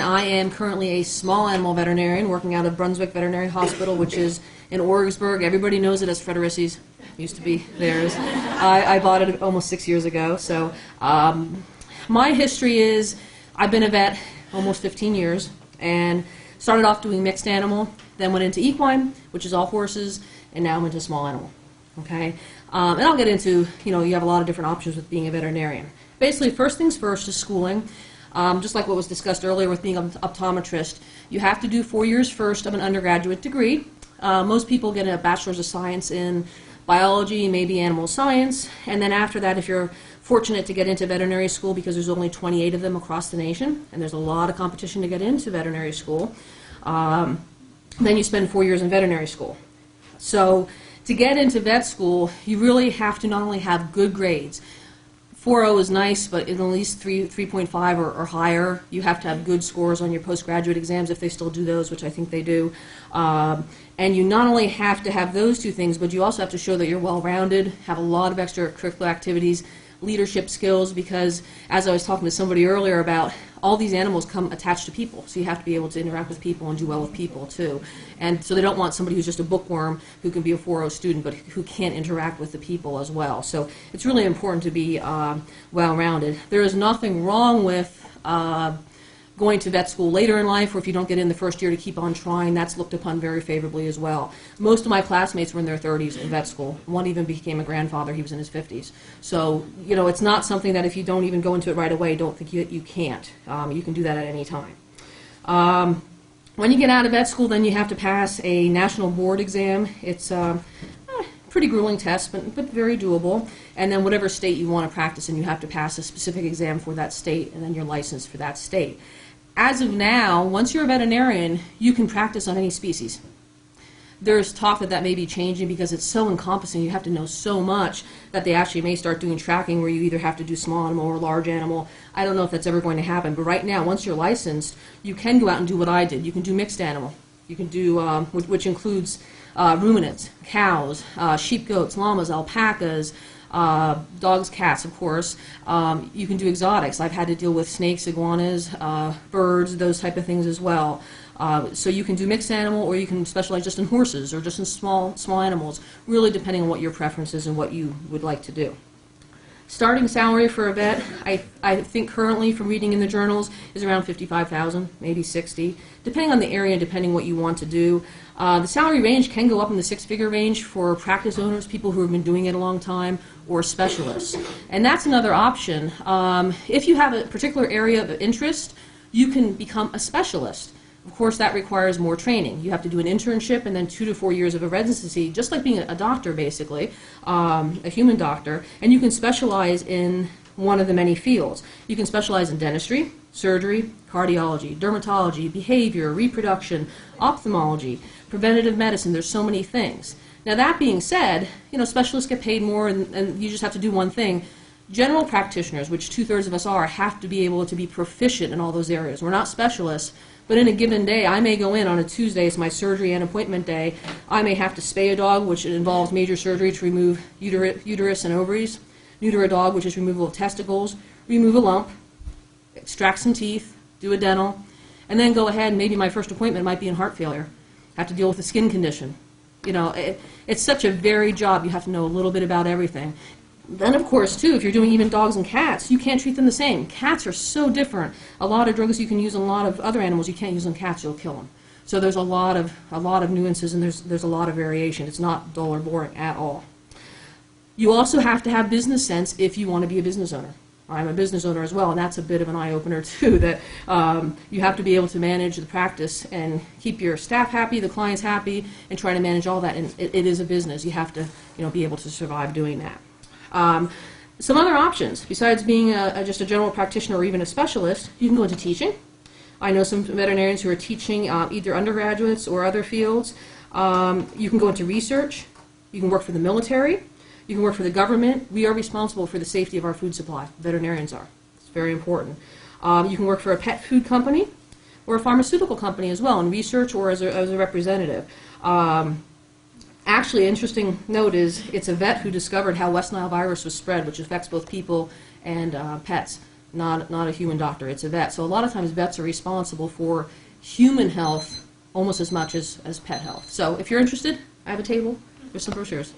I am currently a small animal veterinarian working out of Brunswick Veterinary Hospital, which is in Orrigsburg. Everybody knows it as Frederici's. Used to be theirs. I bought it almost 6 years ago. So my history is I've been a vet almost 15 years and started off doing mixed animal, then went into equine, which is all horses, and now I'm into small animal. Okay, and I'll get into, you have a lot of different options with being a veterinarian. Basically, first things first is schooling. Just like what was discussed earlier with being an optometrist, you have to do 4 years first of an undergraduate degree. Most people get a bachelor's of science in biology, maybe animal science, and then after that, if you're fortunate to get into veterinary school, because there's only 28 of them across the nation, and there's a lot of competition to get into veterinary school, then you spend 4 years in veterinary school. So to get into vet school, you really have to not only have good grades. 4.0 is nice, but at least 3.5 or higher. You have to have good scores on your postgraduate exams, if they still do those, which I think they do. And you not only have to have those two things, but you also have to show that you're well-rounded, have a lot of extracurricular activities, leadership skills, because as I was talking to somebody earlier about, all these animals come attached to people, so you have to be able to interact with people and do well with people too. And so they don't want somebody who's just a bookworm who can be a 4.0 student but who can't interact with the people as well. So it's really important to be well-rounded. There is nothing wrong with going to vet school later in life, or if you don't get in the first year, to keep on trying. That's looked upon very favorably as well. Most of my classmates were in their 30s in vet school. One even became a grandfather. He was in his 50s. So, it's not something that if you don't even go into it right away, don't think you can't. You can do that at any time. When you get out of vet school, then you have to pass a national board exam. It's a pretty grueling test, but very doable. And then whatever state you want to practice in, you have to pass a specific exam for that state, and then you're licensed for that state. As of now, once you're a veterinarian, you can practice on any species. There's talk that may be changing because it's so encompassing. You have to know so much that they actually may start doing tracking where you either have to do small animal or large animal. I don't know if that's ever going to happen, but right now, once you're licensed, you can go out and do what I did. You can do mixed animal. You can do, which includes ruminants, cows, sheep, goats, llamas, alpacas, dogs, cats, of course. You can do exotics. I've had to deal with snakes, iguanas, birds, those type of things as well. So you can do mixed animal, or you can specialize just in horses or just in small animals, really depending on what your preference is and what you would like to do. Starting salary for a vet, I think currently, from reading in the journals, is around $55,000, maybe $60,000, depending on the area and depending what you want to do. The salary range can go up in the six-figure range for practice owners, people who have been doing it a long time, or specialists. And that's another option. If you have a particular area of interest, you can become a specialist. Of course, that requires more training. You have to do an internship and then 2 to 4 years of a residency, just like being a doctor, basically, a human doctor, and you can specialize in one of the many fields. You can specialize in dentistry, surgery, cardiology, dermatology, behavior, reproduction, ophthalmology, preventative medicine. There's so many things. Now, that being said, specialists get paid more, and you just have to do one thing. General practitioners, which 2/3 of us are, have to be able to be proficient in all those areas. We're not specialists, but in a given day, I may go in on a Tuesday, it's my surgery and appointment day. I may have to spay a dog, which involves major surgery to remove uterus and ovaries, neuter a dog, which is removal of testicles, remove a lump, extract some teeth, do a dental, and then go ahead, and maybe my first appointment might be in heart failure. Have to deal with a skin condition. It's such a varied job. You have to know a little bit about everything. Then, of course, too, if you're doing even dogs and cats, you can't treat them the same. Cats are so different. A lot of drugs you can use on a lot of other animals you can't use on cats. You'll kill them. So there's a lot of nuances, and there's a lot of variation. It's not dull or boring at all. You also have to have business sense if you want to be a business owner. I'm a business owner as well, and that's a bit of an eye-opener too, that you have to be able to manage the practice and keep your staff happy, the clients happy, and try to manage all that. And it is a business. You have to be able to survive doing that. Some other options, besides being just a general practitioner or even a specialist, you can go into teaching. I know some veterinarians who are teaching either undergraduates or other fields. You can go into research. You can work for the military. You can work for the government. We are responsible for the safety of our food supply. Veterinarians are. It's very important. You can work for a pet food company or a pharmaceutical company as well in research or as a representative. Actually, an interesting note is it's a vet who discovered how West Nile virus was spread, which affects both people and pets. not a human doctor. It's a vet. So a lot of times vets are responsible for human health almost as much as pet health. So if you're interested, I have a table. There's some brochures.